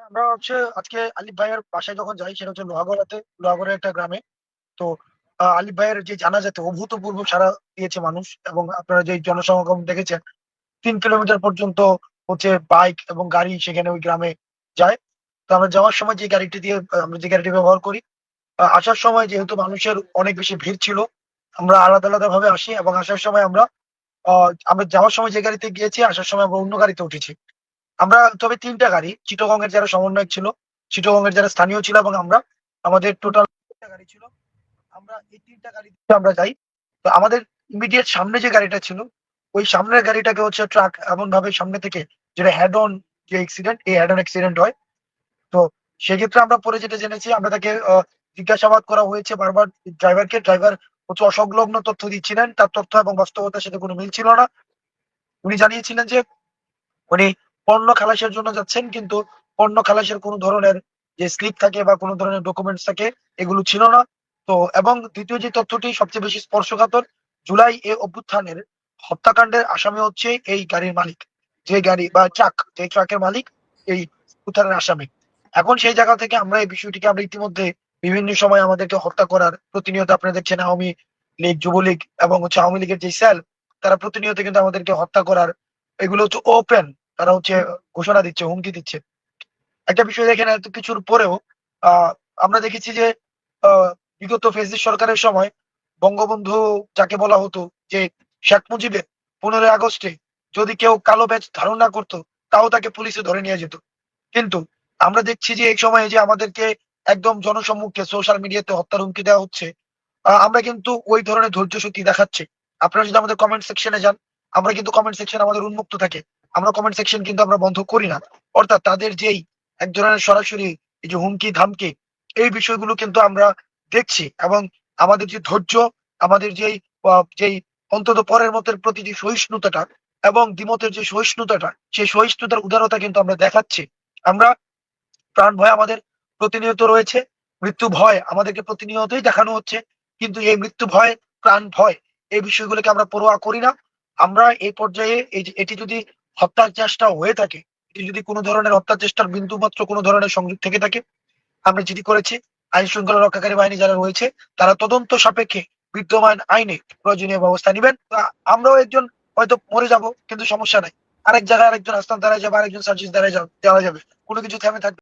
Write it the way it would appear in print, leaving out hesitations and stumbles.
আমরা আজকে আলিফ ভাইয়ের বাসায় যখন যাই সেটা হচ্ছে লোহাগড়ার একটা গ্রামে। তো আলিফ ভাইয়ের যে জানাজাতে অভূতপূর্ব সাড়া দিয়েছে মানুষ, এবং আপনারা যে জনসমাগম দেখেছেন, 3 কিলোমিটার পর্যন্ত বাইক এবং গাড়ি সেখানে ওই গ্রামে যায়। তো আমরা যাওয়ার সময় আমরা যে গাড়িটি ব্যবহার করি, আসার সময় যেহেতু মানুষের অনেক বেশি ভিড় ছিল, আমরা আলাদা আলাদা ভাবে আসি, এবং আসার সময় আমরা যাওয়ার সময় যে গাড়িতে গিয়েছি, আসার সময় আমরা অন্য গাড়িতে উঠেছি। আমরা তবে 3টা গাড়ি, চিটাগং এর যারা সমন্বয়ক ছিল, চিটাগং এর যারা স্থানীয় ছিল, এবং আমরা, আমাদের টোটাল 3টা গাড়ি ছিল। আমরা এই 3টা গাড়িতে আমরা যাই। তো আমাদের ইমিডিয়েট সামনে যে গাড়িটা ছিল, ওই সামনের গাড়িটাকে ট্রাক এমন ভাবে সামনে থেকে, যেটা হেড অন, এই হেড অন অ্যাক্সিডেন্ট হয়। তো সেক্ষেত্রে আমরা পরে যেটা জেনেছি, আমরা তাকে জিজ্ঞাসাবাদ করা হয়েছে বারবার। ড্রাইভার অসংলগ্ন তথ্য দিচ্ছিলেন, তার তথ্য এবং বাস্তবতার সাথে কোনো মিল ছিল না। উনি জানিয়েছিলেন যে উনি পণ্য খালাসের জন্য যাচ্ছেন, কিন্তু পণ্য খালাসের কোনো ধরনের যে স্লিপ থাকে বা কোনো ধরনের ডকুমেন্টস থাকে, এগুলো ছিল না। তো এবং দ্বিতীয় যে তথ্যটি সবচেয়ে বেশি স্পর্শকাতর, জুলাই অভ্যুত্থানের হত্যাকাণ্ডের আসামি হচ্ছে এই গাড়ির মালিক, যে গাড়ি বা ট্রাক, যে ট্রাকের মালিক এই উত্থানের আসামি। এখন সেই জায়গা থেকে আমরা এই বিষয়টিকে আমরা ইতিমধ্যে বিভিন্ন সময় আমাদেরকে হত্যা করার প্রতিনিয়ত, আপনারা দেখছেন আওয়ামী লীগ, যুবলীগ এবং আওয়ামী লীগের যে সেল, তারা প্রতিনিয়ত কিন্তু আমাদেরকে হত্যা করার, এগুলো ওপেন, তারা ঘোষণা দিচ্ছে, হুমকি দিচ্ছে। একটা বিষয় দেখেন, এত কিছুর পরেও আহ আমরা দেখেছি যে বিগত ফেসিস্ট সরকারের সময় বঙ্গবন্ধু যাকে বলা হতো, যে শেখ মুজিবের 15ই আগস্টে যদি কেউ কালো ব্যাজ ধারণ না করতো, তাও তাকে পুলিশে ধরে নিয়ে যেত। কিন্তু আমরা দেখছি যে এই সময়ে যে আমাদেরকে একদম জনসম্মুখে সোশ্যাল মিডিয়াতে হত্যার হুমকি দেওয়া হচ্ছে, আমরা কিন্তু ওই ধরনের ধৈর্য শক্তি দেখাচ্ছি। আপনারা যদি আমাদের কমেন্ট সেকশনে যান, আমরা কিন্তু কমেন্ট সেকশন আমাদের উন্মুক্ত থাকে, আমরা কমেন্ট সেকশন কিন্তু আমরা বন্ধ করি না। অর্থাৎ তাদের যেই এক ধরনের সরাসরি এই যে হুমকি ধামকি, এই বিষয়গুলো কিন্তু আমরা দেখছি, এবং আমাদের যে ধৈর্য, আমাদের যেই অন্তত পরের মতের প্রতি যে সহিষ্ণুতাটা, এবং দ্বিমতের যে সহিষ্ণুতাটা, সেই সহিষ্ণুতার উদারতা কিন্তু আমরা দেখাচ্ছি। আমরা, প্রাণ ভয় আমাদের প্রতিনিয়ত রয়েছে, মৃত্যু ভয় আমাদেরকে প্রতিনিয়তই দেখানো হচ্ছে, কিন্তু এই মৃত্যু ভয়, প্রাণ ভয়, এই বিষয়গুলোকে আমরা পরোয়া করি না। আমরা এই পর্যায়ে এটি যদি হত্যার চেষ্টা হয়ে থাকে, এটি যদি কোনো ধরনের হত্যার চেষ্টার বিন্দু মাত্র কোনো ধরনের সংযোগ থেকে থাকে, আমরা যেটি করেছি, আইন শৃঙ্খলা রক্ষাকারী বাহিনী যারা রয়েছে, তারা তদন্ত সাপেক্ষে বিদ্যমান আইনে প্রয়োজনীয় ব্যবস্থা নিবেন। আমরাও একজন হয়তো মরে যাব, কিন্তু সমস্যা নাই, আরেক জায়গায় আরেকজন আস্তান দাঁড়ায় যাবে, আরেকজন সার্জিস দাঁড়ায় যাবে, কোনো কিছু থেমে থাকবে